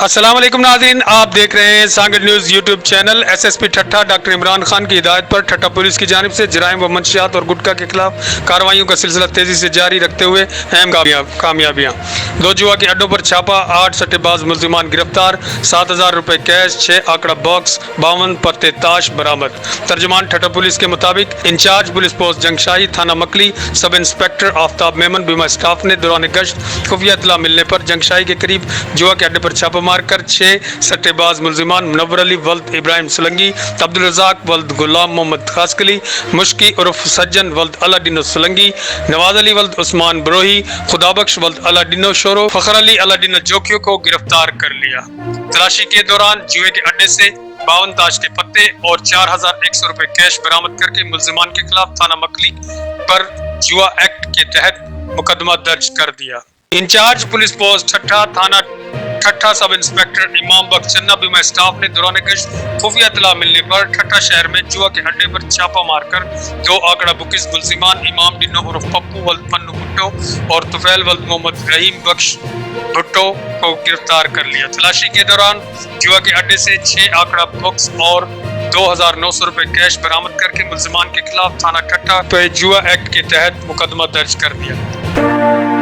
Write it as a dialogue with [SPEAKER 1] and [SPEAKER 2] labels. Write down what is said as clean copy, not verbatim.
[SPEAKER 1] अस्सलाम वालेकुम नाज़रीन, आप देख रहे हैं सांगड न्यूज़ यूट्यूब चैनल। एसएसपी ठट्ठा डॉक्टर इमरान खान की हिदायत पर ठट्ठा पुलिस की जानिब से जराइम व मंशियात और गुटखा के खिलाफ कार्रवाइयों का सिलसिला तेज़ी से जारी रखते हुए अहम कामयाबियाँ। 2 जुआ के अड्डों पर छापा, 8 सट्टेबाज मुल्जिमान गिरफ्तार, 7,000 रुपये कैश, 6 आंकड़ा बॉक्स, 52 पत्ते ताश बरामद। तर्जमान ठट्ठा पुलिस के मुताबिक इंचार्ज पुलिस पोस्ट जंगशाही थाना मकली सब इंस्पेक्टर आफ्ताब मेमन बीमा स्टाफ ने दौरान गश्त खुफिया इत्तला मिलने पर जंगशाही के करीब जुआ के अड्डे पर छापा मारकर 6 सट्टेबाज मुल्जिमान मुनव्वर अली वल्द इब्राहिम सोलंगी, अब्दुल रज़ाक वल्द गुलाम मोहम्मद खासकली, मुश्की उर्फ सज्जन वल्द अलादीनो सोलंगी, नवाज अली वल्द उस्मान बरोही, खुदाबख्श वल्द अलादीनो शोरो, फखर अली अलादीनो जोकियो को गिरफ्तार कर लिया। तलाशी के दौरान जुए के अड्डे से 52 ताश के पत्ते और 4,100 रुपए कैश बरामद करके मुल्जिमान के खिलाफ थाना मकली पर जुआ एक्ट के तहत मुकदमा दर्ज कर दिया। इंचार्ज पुलिस पोस्ट ठट्ठा थाना ठट्ठा सब इंस्पेक्टर इमाम बख्श चन्ना बीमा स्टाफ ने दौरान गश्त खुफिया इत्तला मिलने पर ठट्ठा शहर में जुआ के अड्डे पर छापा मारकर 2 आंकड़ा बुकिस मुल्जिमान इमाम डिनो उर्फ पप्पू वल्द पन्नू भुट्टो और तुफैल वल्द मोहम्मद रहीम बख्श भुट्टो को गिरफ्तार कर लिया। तलाशी के दौरान जुआ के अड्डे से 6 आंकड़ा बॉक्स और 2,900 रुपए कैश बरामद करके मुल्जिमान के खिलाफ थाना ठट्ठा पे जुआ एक्ट के तहत मुकदमा दर्ज कर दिया।